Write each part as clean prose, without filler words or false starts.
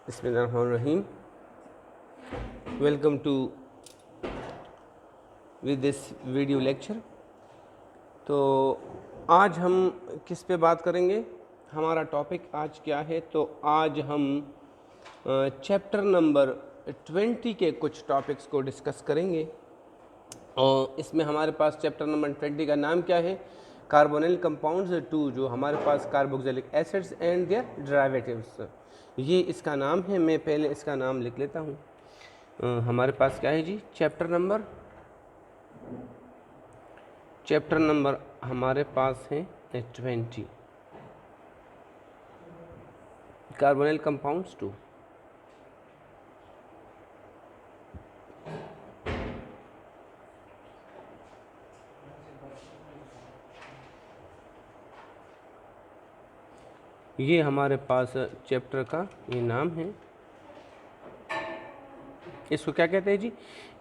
Bismillahirrahmanirrahim. Welcome to with this video lecture. तो आज हम किस पे बात करेंगे? हमारा टॉपिक आज क्या है? तो आज हम चैप्टर नंबर 20 के कुछ टॉपिक्स को डिस्कस करेंगे और इसमें हमारे पास चैप्टर नंबर 20 का नाम क्या है? कार्बोनिल कंपाउंड्स 2, जो हमारे पास carboxylic acids and their derivatives, ये इसका नाम है। मैं पहले इसका नाम लिख लेता हूँ। हमारे पास क्या है जी? चैप्टर नंबर हमारे पास है 20, कार्बोनिल कंपाउंड्स 2। ये हमारे पास चैप्टर का ये नाम है। इसको क्या कहते हैं जी?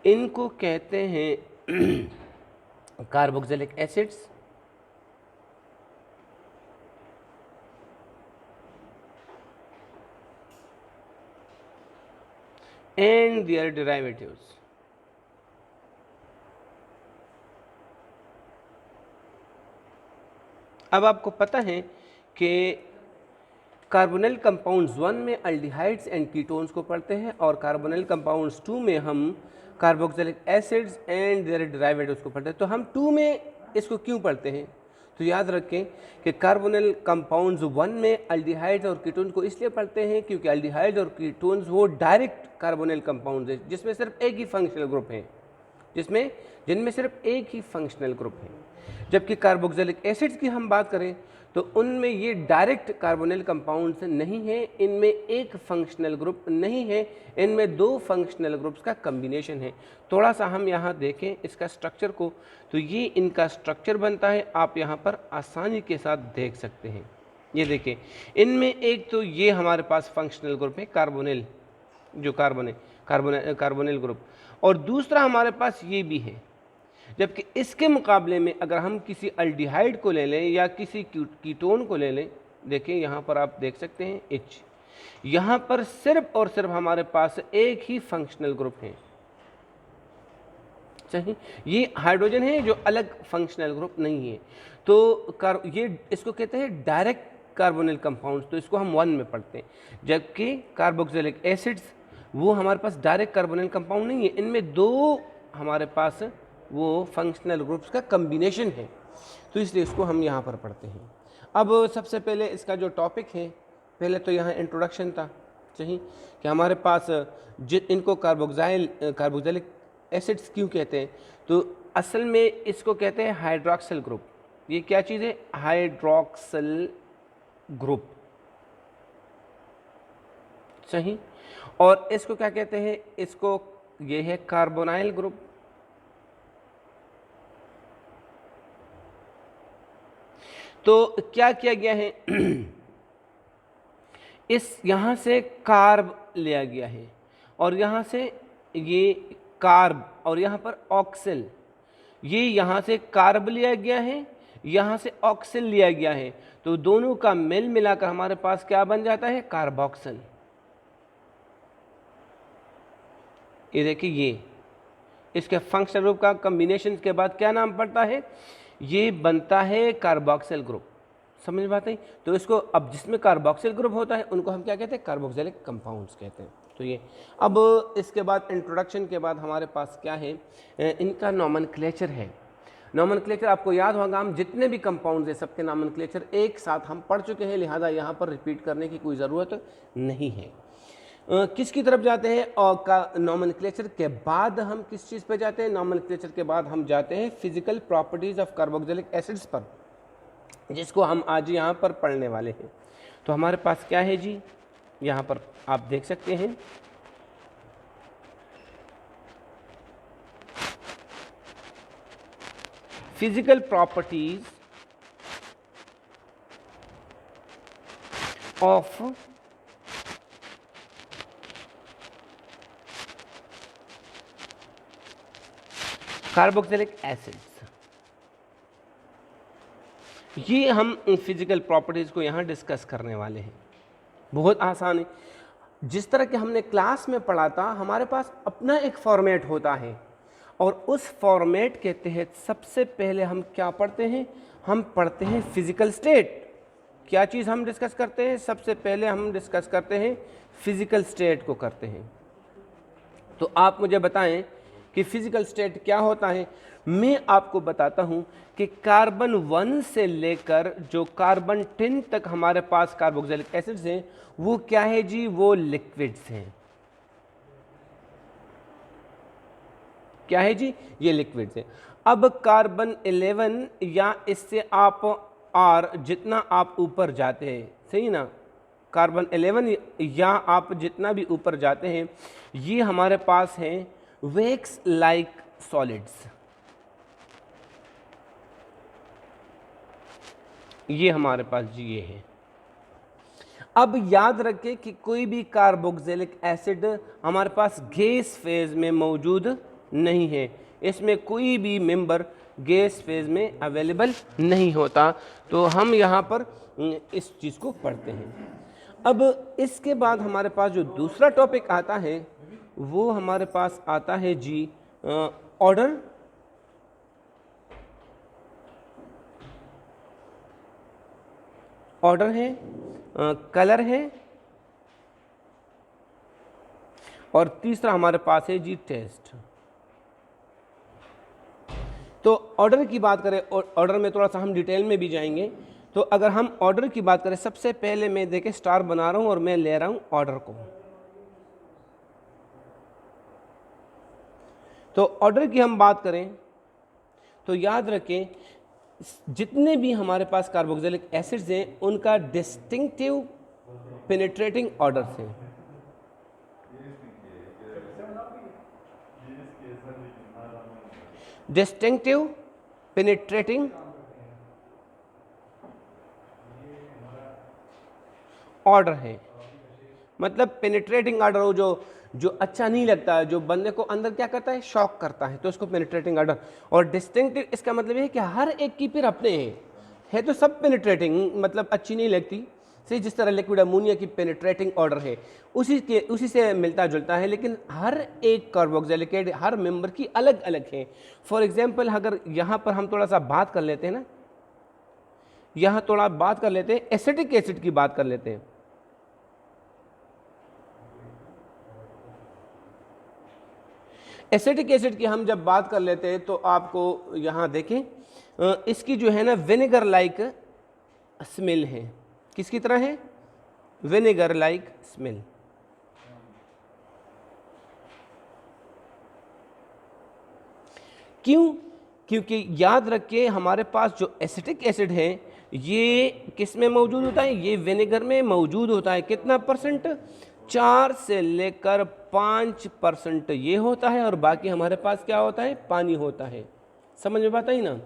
इनको कहते हैं carboxylic acids and their derivatives. अब आपको पता है कि कार्बोनिल कंपाउंड्स 1 में अल्डिहाइड्स एंड कीटोन्स को पढ़ते हैं और कार्बोनिल कंपाउंड्स 2 में हम carboxylic acids and their derivatives को पढ़ते हैं। तो हम 2 में इसको क्यों पढ़ते हैं? तो याद रखें कि कार्बोनिल कंपाउंड्स 1 में अल्डिहाइड्स और कीटोन्स को इसलिए पढ़ते हैं क्योंकि अल्डिहाइड्स और कीटोन्स वो डायरेक्ट कार्बोनिल कंपाउंड्स है जिसमें सिर्फ एक ही फंक्शनल ग्रुप है, जिनमें सिर्फ एक ही फंक्शनल ग्रुप है। जबकि कार्बोक्सिलिक एसिड्स की हम बात करें तो उनमें ये डायरेक्ट कार्बोनिल कंपाउंड्स नहीं है, इनमें एक फंक्शनल ग्रुप नहीं है, इनमें दो फंक्शनल ग्रुप्स का कम्बिनेशन है। थोड़ा सा हम यहाँ देखें इसका स्ट्रक्चर को, तो ये इनका स्ट्रक्चर बनता है, आप यहाँ पर आसानी के साथ देख सकते हैं। ये देखें, इनमें एक तो ये हमारे पास फंक्शनल ग्रुप है कार्बोनिल, जो कार्बोनिल ग्रुप, और दूसरा हमारे पास ये भी है। जबकि इसके मुकाबले में अगर हम किसी अल्डिहाइड को ले लें या किसी कीटोन को ले लें, देखें यहाँ पर आप देख सकते हैं H, यहाँ पर सिर्फ और सिर्फ हमारे पास एक ही फंक्शनल ग्रुप है। सही, ये हाइड्रोजन है जो अलग फंक्शनल ग्रुप नहीं है। तो ये इसको कहते हैं डायरेक्ट कार्बोनिल कंपाउंड्स, तो इसको हम 1 में पढ़ते हैं। जबकि कार्बोक्सिलिक एसिड्स वो हमारे पास डायरेक्ट कार्बोनिल कंपाउंड नहीं है, इनमें दो हमारे पास वो फंक्शनल ग्रुप्स का कम्बिनेशन है, तो इसलिए इसको हम यहाँ पर पढ़ते हैं। अब सबसे पहले इसका जो टॉपिक है, पहले तो यहाँ इंट्रोडक्शन था, सही, कि हमारे पास इनको कार्बोक्सिलिक एसिड्स क्यों कहते हैं? तो असल में इसको कहते हैं हाइड्रॉक्सिल ग्रुप। ये क्या चीज़ है? हाइड्रॉक्सिल ग्रुप, सही। और इसको क्या कहते हैं? इसको ये है कार्बोनाइल ग्रुप। तो क्या किया गया है? इस यहाँ से कार्ब लिया गया है और यहाँ से ये कार्ब और यहाँ पर ऑक्सिल, ये यहाँ से कार्ब लिया गया है, यहाँ से ऑक्सिल लिया गया है, तो दोनों का मेल मिलाकर हमारे पास क्या बन जाता है? कार्बोक्सिल। ये देखिए, ये इसके फंक्शनल ग्रुप का कॉम्बिनेशन के बाद क्या नाम पड़ता है? ये बनता है कार्बोक्सिल ग्रुप। समझ बात है? तो इसको अब जिसमें कार्बोक्सिल ग्रुप होता है उनको हम क्या कहते हैं? कार्बोक्सिलिक कंपाउंड्स कहते हैं। तो ये अब इसके बाद इंट्रोडक्शन के बाद हमारे पास क्या है? इनका नॉमेनक्लेचर है। नॉमेनक्लेचर आपको याद होगा, हम जितने भी कंपाउंड्स हैं सबके नॉमेनक्लेचर एक साथ हम पढ़ चुके हैं, लिहाजा यहाँ पर रिपीट करने की कोई ज़रूरत नहीं है। किसकी तरफ जाते हैं? और का नॉमेनक्लेचर के बाद हम किस चीज़ पे जाते हैं? नॉमेनक्लेचर के बाद हम जाते हैं physical properties of carboxylic acids पर, जिसको हम आज यहाँ पर पढ़ने वाले हैं। तो हमारे पास क्या है जी? यहाँ पर आप देख सकते हैं physical properties of carboxylic acids. ये हम फिजिकल प्रॉपर्टीज़ को यहाँ डिस्कस करने वाले हैं। बहुत आसान है। जिस तरह के हमने क्लास में पढ़ा था, हमारे पास अपना एक फॉर्मेट होता है और उस फॉर्मेट के तहत सबसे पहले हम क्या पढ़ते हैं, हम पढ़ते हैं फिजिकल स्टेट। क्या चीज़ हम डिस्कस करते हैं, सबसे पहले हम डिस्कस करते हैं फिजिकल स्टेट को करते हैं। तो आप मुझे बताएं कि फिजिकल स्टेट क्या होता है। मैं आपको बताता हूं कि कार्बन 1 से लेकर जो कार्बन 10 तक हमारे पास कार्बोक्सिलिक एसिड्स हैं, वो क्या है जी, वो लिक्विड्स हैं। क्या है जी, ये लिक्विड्स हैं। अब कार्बन 11 या इससे आप आर जितना आप ऊपर जाते हैं, सही ना, कार्बन 11 या आप जितना भी ऊपर जाते हैं, ये हमारे पास हैं वैक्स लाइक सॉलिड्स। ये हमारे पास जी ये है। अब याद रखें कि कोई भी कार्बोक्सिलिक एसिड हमारे पास गैस फेज में मौजूद नहीं है, इसमें कोई भी मेंबर गैस फेज में अवेलेबल नहीं होता। तो हम यहाँ पर इस चीज़ को पढ़ते हैं। अब इसके बाद हमारे पास जो दूसरा टॉपिक आता है वो हमारे पास आता है जी ऑर्डर। ऑर्डर है, कलर है, और तीसरा हमारे पास है जी टेस्ट। तो ऑर्डर की बात करें, ऑर्डर में थोड़ा सा हम डिटेल में भी जाएंगे। तो अगर हम ऑर्डर की बात करें, सबसे पहले मैं देखें स्टार बना रहा हूं और मैं ले रहा हूं ऑर्डर को। तो ऑर्डर की हम बात करें तो याद रखें जितने भी हमारे पास कार्बोक्सिलिक एसिड्स हैं उनका डिस्टिंक्टिव पेनिट्रेटिंग ऑर्डर्स हैं। डिस्टिंक्टिव पेनिट्रेटिंग ऑर्डर है, मतलब पेनिट्रेटिंग ऑर्डर हो जो अच्छा नहीं लगता है, जो बंदे को अंदर क्या करता है, शॉक करता है, तो इसको पेनिट्रेटिंग ऑर्डर। और डिस्टिंक्टिव इसका मतलब ये है कि हर एक की फिर अपने हैं, है तो सब पेनिट्रेटिंग, मतलब अच्छी नहीं लगती, सही, जिस तरह लिक्विड अमोनिया की पेनिट्रेटिंग ऑर्डर है उसी से मिलता जुलता है, लेकिन हर एक कार्बोक्सिलिक एसिड हर मेंबर की अलग अलग है। फॉर एग्जांपल अगर यहाँ पर हम थोड़ा सा बात कर लेते हैं ना, यहाँ थोड़ा बात कर लेते हैं एसिटिक एसिड की बात कर लेते हैं। एसिटिक एसिड की हम जब बात कर लेते हैं तो आपको यहाँ देखें इसकी जो है ना विनेगर लाइक स्मेल है। किसकी तरह है, विनेगर लाइक स्मेल। क्यों, क्योंकि याद रखिए हमारे पास जो एसिटिक एसिड है ये किस में मौजूद होता है, ये विनेगर में मौजूद होता है। कितना परसेंट, 4 से लेकर 5% ये होता है, और बाकी हमारे पास क्या होता है, पानी होता है। समझ में बात आई ना,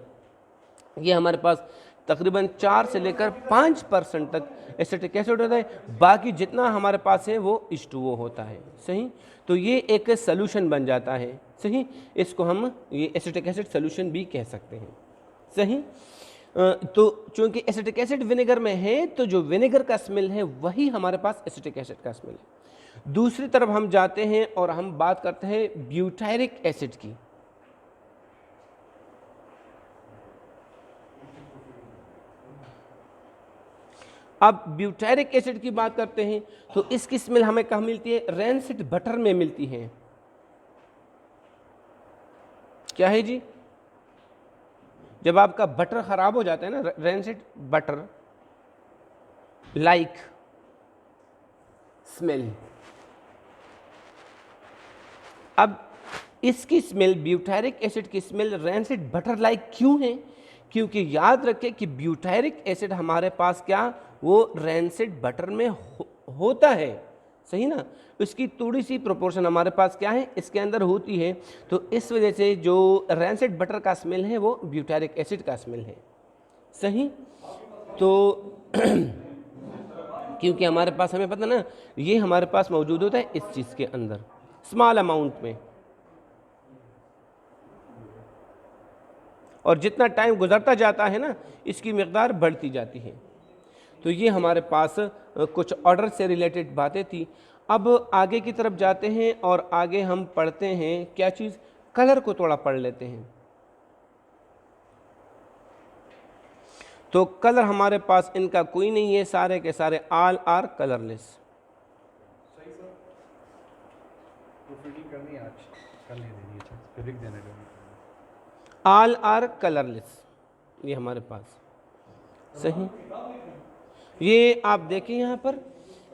ये हमारे पास तकरीबन 4 से लेकर 5% तक एसिटिक एसिड होता है, बाकी जितना हमारे पास है वो H2O होता है। सही, तो ये एक सॉल्यूशन बन जाता है। सही, इसको हम ये एसिटिक एसिड सॉल्यूशन भी कह सकते हैं। सही, तो चूंकि एसिटिक एसिड विनेगर में है तो जो विनेगर का स्मेल है वही हमारे पास एसिटिक एसिड का स्मेल है। दूसरी तरफ हम जाते हैं और हम बात करते हैं ब्यूटायरिक एसिड की। अब ब्यूटायरिक एसिड की बात करते हैं तो इसकी स्मेल हमें कहाँ मिलती है, रैंसिड बटर में मिलती है। क्या है जी, जब आपका बटर खराब हो जाता है ना, रैंसिड बटर लाइक स्मेल। अब इसकी स्मेल, ब्यूटायरिक एसिड की स्मेल रैंसिड बटर लाइक क्यों है, क्योंकि याद रखें कि ब्यूटायरिक एसिड हमारे पास क्या, वो रैंसिड बटर में होता है। सही ना, इसकी थोड़ी सी प्रोपोर्शन हमारे पास क्या है, इसके अंदर होती है। तो इस वजह से जो रैंसिड बटर का स्मेल है वो ब्यूटायरिक एसिड का स्मेल है। सही, तो क्योंकि हमारे पास, हमें पता ना, ये हमारे पास मौजूद होता है इस चीज़ के अंदर स्मॉल अमाउंट में, और जितना टाइम गुजरता जाता है ना इसकी मिकदार बढ़ती जाती है। तो ये हमारे पास कुछ ऑर्डर से रिलेटेड बातें थी। अब आगे की तरफ जाते हैं और आगे हम पढ़ते हैं क्या चीज़, कलर को थोड़ा पढ़ लेते हैं। तो कलर हमारे पास इनका कोई नहीं है, सारे के सारे ऑल आर कलरलेस। सही सर, प्रूफरीडिंग करनी है आज, कल नहीं देनी है, फिर लिख देना है। ऑल आर कलरलेस, ये हमारे पास सही। ये आप देखें यहाँ पर,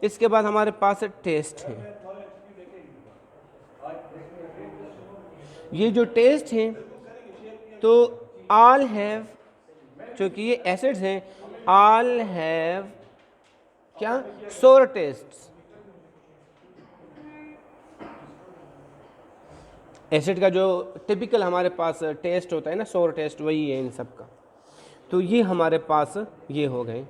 इसके बाद हमारे पास टेस्ट है। ये जो टेस्ट हैं तो ऑल हैव, चूँकि ये एसिड्स हैं, ऑल हैव क्या, सोर टेस्ट। एसिड का जो टिपिकल हमारे पास टेस्ट होता है ना, सोर टेस्ट, वही है इन सब का। तो ये हमारे पास ये हो गए।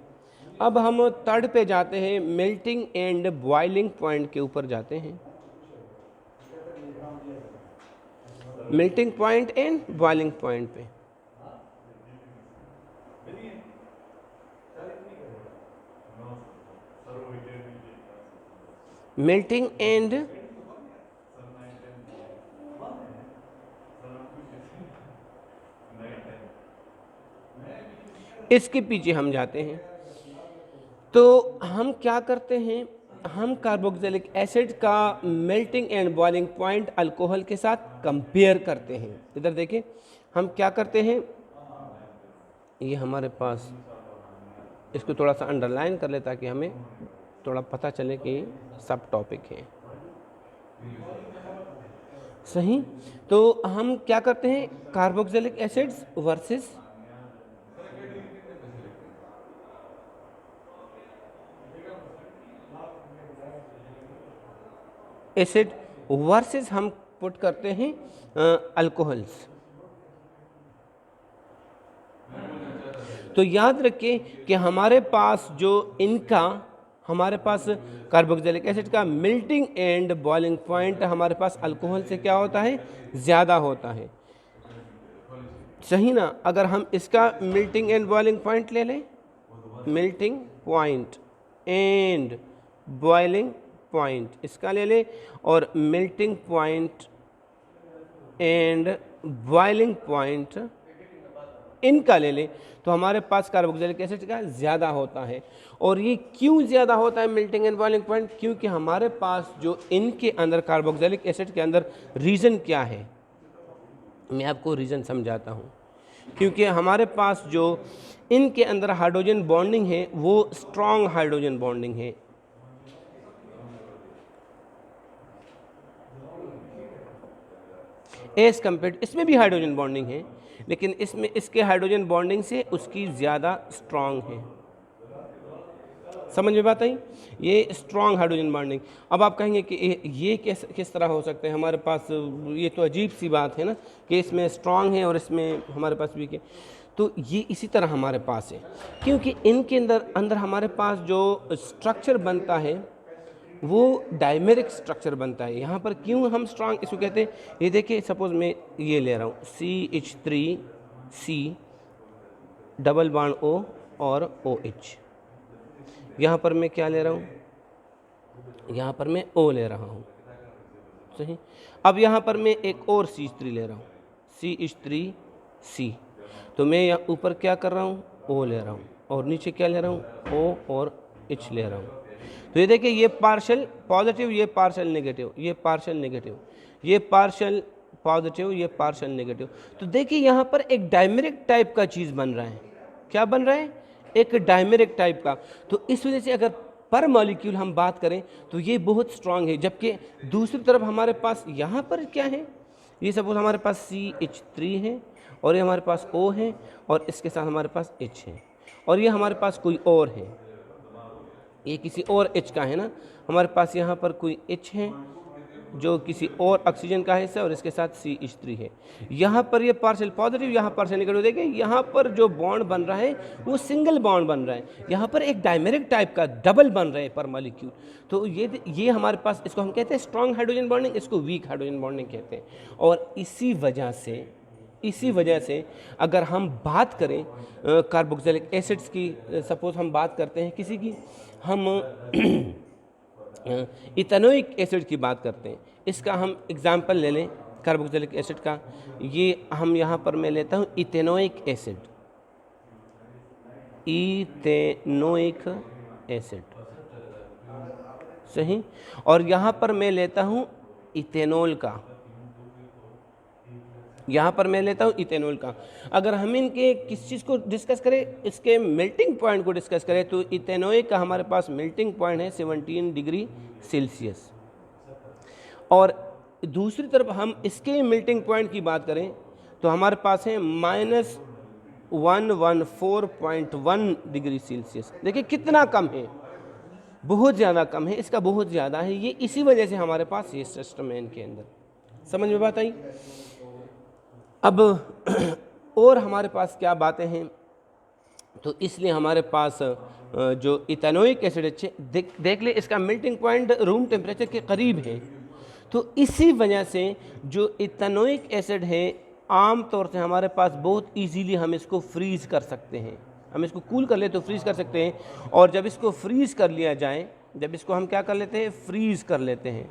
अब हम थर्ड पे जाते हैं, मेल्टिंग एंड बॉइलिंग पॉइंट के ऊपर जाते हैं। Melting point and boiling point पे मेल्टिंग एंड इसके पीछे हम जाते हैं। तो हम क्या करते हैं, हम कार्बोक्सिलिक एसिड का melting and boiling point alcohol के साथ कंपेयर करते हैं। इधर देखें, हम क्या करते हैं, ये हमारे पास, इसको थोड़ा सा अंडरलाइन कर ले ताकि हमें थोड़ा पता चले कि सब टॉपिक है सही। तो हम क्या करते हैं, carboxylic acids versus acid versus हम पुट करते हैं अल्कोहल्स। तो याद रखें कि हमारे पास जो इनका, हमारे पास कार्बोक्सिलिक एसिड का मेल्टिंग एंड बॉइलिंग पॉइंट हमारे पास अल्कोहल से क्या होता है, ज़्यादा होता है सही ना। अगर हम इसका मेल्टिंग एंड बॉइलिंग पॉइंट ले लें, melting point and boiling point इसका ले लें, और melting point and boiling point इनका ले लें, तो हमारे पास कार्बोक्सिलिक एसिड का ज़्यादा होता है। और ये क्यों ज़्यादा होता है मेल्टिंग एंड बॉइलिंग पॉइंट, क्योंकि हमारे पास जो इनके अंदर कार्बोक्सिलिक एसिड के अंदर रीज़न क्या है, मैं आपको रीज़न समझाता हूँ। क्योंकि हमारे पास जो इनके अंदर हाइड्रोजन बॉन्डिंग है वो स्ट्रॉन्ग हाइड्रोजन बॉन्डिंग है। एज कम्पेयर, इसमें भी हाइड्रोजन बॉन्डिंग है लेकिन इसमें इसके हाइड्रोजन बॉन्डिंग से उसकी ज़्यादा स्ट्रॉन्ग है। समझ में बात आई, ये स्ट्रॉन्ग हाइड्रोजन बॉन्डिंग। अब आप कहेंगे कि ये किस तरह हो सकते हैं, हमारे पास ये तो अजीब सी बात है ना कि इसमें स्ट्रॉन्ग है और इसमें हमारे पास वीक है। तो ये इसी तरह हमारे पास है, क्योंकि इनके अंदर हमारे पास जो स्ट्रक्चर बनता है वो डायमेरिक स्ट्रक्चर बनता है। यहाँ पर क्यों हम स्ट्रॉन्ग इसको कहते हैं, ये देखिए, सपोज मैं ये ले रहा हूँ CH3C डबल बॉन्ड O और OH, यहाँ पर मैं क्या ले रहा हूँ, यहाँ पर मैं O ले रहा हूँ सही। अब यहाँ पर मैं एक और CH3 ले रहा हूँ, CH3C, तो मैं यहाँ ऊपर क्या कर रहा हूँ, O ले रहा हूँ, और नीचे क्या ले रहा हूँ, O और H ले रहा हूँ। तो ये देखिए, ये पार्शियल पॉजिटिव, ये पार्शियल नेगेटिव, ये पार्शियल नेगेटिव, ये पार्शियल पॉजिटिव, ये पार्शियल नेगेटिव। तो देखिए यहाँ पर एक डायमेरिक टाइप का चीज़ बन रहा है। क्या बन रहा है, एक डायमेरिक टाइप का। तो इस वजह से अगर पर मॉलिक्यूल हम बात करें तो ये बहुत स्ट्रांग है। जबकि दूसरी तरफ हमारे पास यहाँ पर क्या है, ये सपोज हमारे पास CH3 है और ये हमारे पास O है और इसके साथ हमारे पास H है, और ये हमारे पास कोई और है, ये किसी और H का है ना, हमारे पास यहाँ पर कोई H है जो किसी और ऑक्सीजन का हिस्सा है और इसके साथ CH3 है। यहाँ पर ये पार्शियल पॉजिटिव, यहाँ पार्शियल नेगेटिव। देखिए यहाँ पर जो बॉन्ड बन रहा है वो सिंगल बॉन्ड बन रहा है, यहाँ पर एक डायमेरिक टाइप का डबल बन रहे हैं पर मॉलिक्यूल। तो ये हमारे पास, इसको हम कहते हैं स्ट्रॉन्ग हाइड्रोजन बॉन्डिंग, इसको वीक हाइड्रोजन बॉन्डिंग कहते हैं। और इसी वजह से इसी वजह से अगर हम बात करें कार्बोक्सिलिक एसिड्स की, सपोज हम बात करते हैं किसी की, हम इथेनोइक एसिड की बात करते हैं, इसका हम एग्जांपल ले लें कार्बोक्सिलिक एसिड का। ये हम यहाँ पर मैं लेता हूँ इथेनोइक एसिड, इथेनोइक एसिड, सही। और यहाँ पर मैं लेता हूँ इथेनॉल का, यहाँ पर मैं लेता हूँ इथेनॉल का। अगर हम इनके किस चीज़ को डिस्कस करें, इसके मेल्टिंग पॉइंट को डिस्कस करें, तो इथेनॉइक का हमारे पास मेल्टिंग पॉइंट है 17 डिग्री सेल्सियस। और दूसरी तरफ हम इसके मेल्टिंग पॉइंट की बात करें तो हमारे पास है -114.1 डिग्री सेल्सियस। देखिए कितना कम है, बहुत ज़्यादा कम है, इसका बहुत ज़्यादा है। ये इसी वजह से हमारे पास ये सिस्टम है इनके अंदर। समझ में बात आई? अब और हमारे पास क्या बातें हैं, तो इसलिए हमारे पास जो इथेनोइक एसिड है, देख ले इसका मेल्टिंग पॉइंट रूम टेम्परेचर के करीब है। तो इसी वजह से जो इथेनोइक एसिड है आम तौर से हमारे पास बहुत इजीली हम इसको फ्रीज़ कर सकते हैं। हम इसको कूल कर ले तो फ्रीज़ कर सकते हैं, और जब इसको फ्रीज़ कर लिया जाए, जब इसको हम क्या कर लेते हैं, फ्रीज़ कर लेते हैं,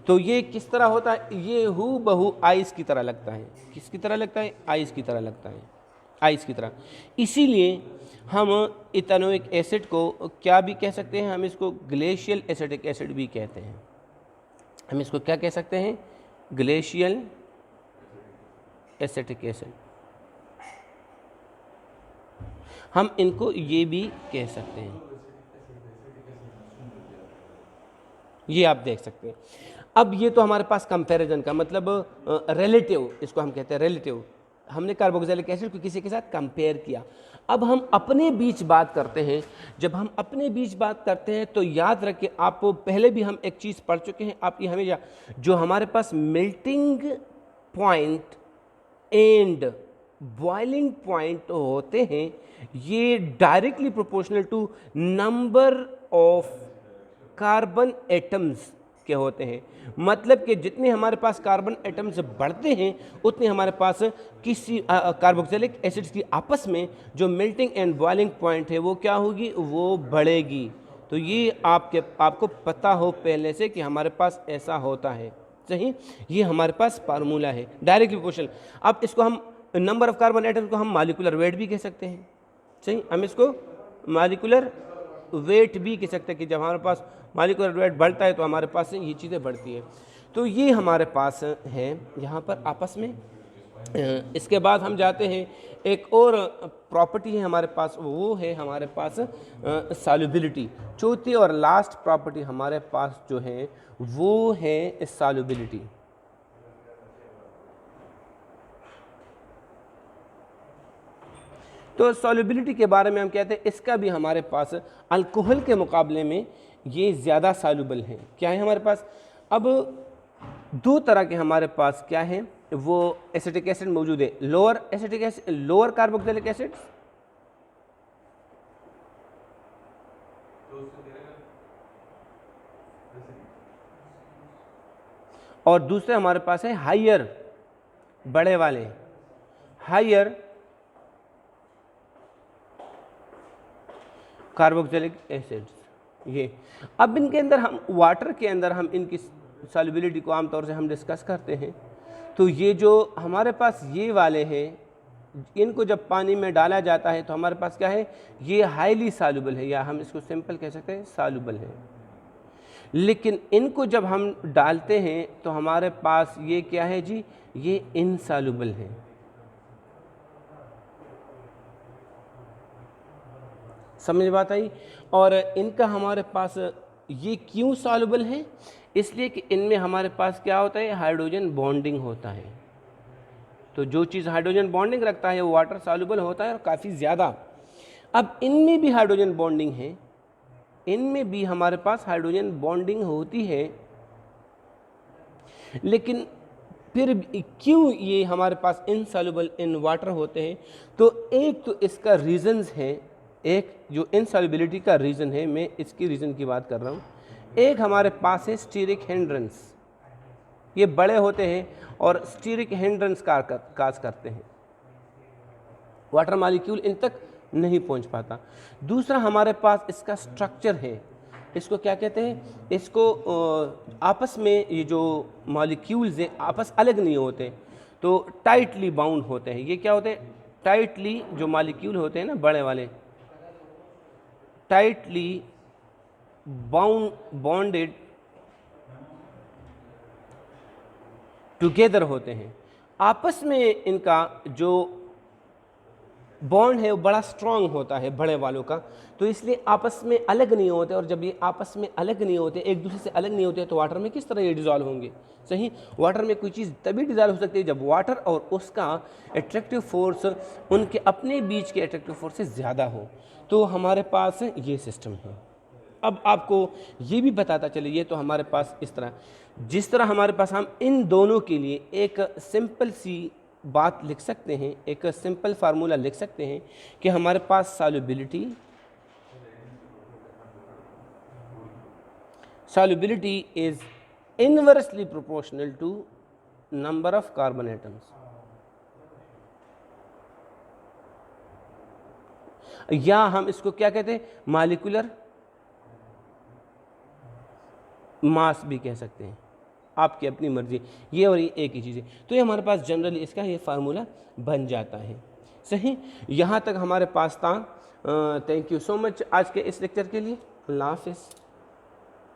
तो ये किस तरह होता है, ये हू बहू आइस की तरह लगता है। किसकी तरह लगता है? आइस की तरह लगता है, आइस की तरह। इसीलिए हम इथेनोइक एसिड को क्या भी कह सकते हैं, हम इसको ग्लेशियल एसिटिक एसिड भी कहते हैं। हम इसको क्या कह सकते हैं? Glacial acetic acid. हम इनको ये भी कह सकते हैं, ये आप देख सकते हैं। अब ये तो हमारे पास कंपैरिजन का मतलब रिलेटिव, इसको हम कहते हैं रिलेटिव। हमने कार्बोक्सिलिक एसिड को किसी के साथ कंपेयर किया। अब हम अपने बीच बात करते हैं। जब हम अपने बीच बात करते हैं तो याद रखें, आप पहले भी हम एक चीज़ पढ़ चुके हैं, आप ये हमेशा जो हमारे पास melting point and boiling point होते हैं, ये directly proportional to number of carbon atoms के होते हैं। मतलब कि जितने हमारे पास कार्बन एटम्स बढ़ते हैं उतने हमारे पास किसी कार्बोक्सिलिक एसिड्स की आपस में जो मेल्टिंग एंड बॉइलिंग पॉइंट है वो क्या होगी, वो बढ़ेगी। तो ये आपको पता हो पहले से कि हमारे पास ऐसा होता है, सही। ये हमारे पास फार्मूला है डायरेक्टली प्रोपोर्शनल। अब इसको हम नंबर ऑफ कार्बन एटम्स को हम मॉलिक्यूलर वेट भी कह सकते हैं, सही। हम इसको मॉलिक्यूलर वेट भी कह सकते हैं कि जब हमारे पास मॉलिक्यूलर वेट बढ़ता है तो हमारे पास ये चीज़ें बढ़ती हैं। तो ये हमारे पास है यहाँ पर आपस में। इसके बाद हम जाते हैं, एक और प्रॉपर्टी है हमारे पास, वो है हमारे पास सॉल्युबिलिटी। चौथी और लास्ट प्रॉपर्टी हमारे पास जो है वो है सॉल्युबिलिटी। तो सॉल्युबिलिटी के बारे में हम कहते हैं इसका भी हमारे पास अल्कोहल के मुकाबले में ये ज़्यादा सॉल्युबल है। क्या है हमारे पास? अब दो तरह के हमारे पास क्या है, वो एसिटिक एसिड मौजूद है। Lower acetic acid, lower carboxylic acid, और दूसरे हमारे पास है हाइयर, बड़े वाले हाइयर कार्बोक्सिलिक एसिड्स। ये अब इनके अंदर हम वाटर के अंदर हम इनकी सॉल्युबिलिटी को आमतौर से हम डिस्कस करते हैं। तो ये जो हमारे पास ये वाले हैं, इनको जब पानी में डाला जाता है तो हमारे पास क्या है, ये हाईली सॉल्युबल है, या हम इसको सिंपल कह सकते हैं सॉल्युबल है। लेकिन इनको जब हम डालते हैं तो हमारे पास ये क्या है जी, ये इनसॉल्युबल है। समझ बात आई? और इनका हमारे पास ये क्यों सॉल्युबल है, इसलिए कि इनमें हमारे पास क्या होता है, हाइड्रोजन बॉन्डिंग होता है। तो जो चीज़ हाइड्रोजन बॉन्डिंग रखता है वो वाटर सॉल्युबल होता है और काफ़ी ज़्यादा। अब इनमें भी हाइड्रोजन बॉन्डिंग है, इनमें भी हमारे पास हाइड्रोजन बॉन्डिंग होती है, लेकिन फिर क्यों ये हमारे पास इनसॉल्युबल इन वाटर होते हैं? तो एक तो इसका रीज़न्स है, एक जो इनसॉल्युबिलिटी का रीज़न है, मैं इसकी रीज़न की बात कर रहा हूँ। एक हमारे पास है स्टीरिक हिंड्रेंस, ये बड़े होते हैं और स्टीरिक हिंड्रेंस काज करते हैं, वाटर मॉलिक्यूल इन तक नहीं पहुंच पाता। दूसरा हमारे पास इसका स्ट्रक्चर है, इसको क्या कहते हैं, इसको आपस में ये जो मॉलिक्यूल्स हैं आपस अलग नहीं होते, तो टाइटली बाउंड होते हैं। ये क्या होते हैं, टाइटली जो मॉलिक्यूल होते हैं ना बड़े वाले, टाइटली बॉन्डेड टुगेदर होते हैं। आपस में इनका जो बॉन्ड है वो बड़ा स्ट्रांग होता है बड़े वालों का, तो इसलिए आपस में अलग नहीं होते। और जब ये आपस में अलग नहीं होते, एक दूसरे से अलग नहीं होते, तो वाटर में किस तरह ये डिज़ोल्व होंगे। सही, वाटर में कोई चीज़ तभी डिज़ोल्व हो सकती है जब वाटर और उसका एट्रैक्टिव फोर्स उनके अपने बीच के एट्रैक्टिव फोर्स से ज़्यादा हो। तो हमारे पास ये सिस्टम है। अब आपको ये भी बताता चले, ये तो हमारे पास इस तरह, जिस तरह हमारे पास हम इन दोनों के लिए एक सिंपल सी बात लिख सकते हैं, एक सिंपल फार्मूला लिख सकते हैं कि हमारे पास solubility is inversely proportional to number of carbon atoms, या हम इसको क्या कहते हैं, मॉलिक्यूलर मास भी कह सकते हैं, आपकी अपनी मर्जी, ये और ये एक ही चीज़ है। तो ये हमारे पास जनरली इसका ये फार्मूला बन जाता है। सही, यहाँ तक हमारे पास था। थैंक यू सो मच आज के इस लेक्चर के लिए। अल्लाह हाफ़िज़।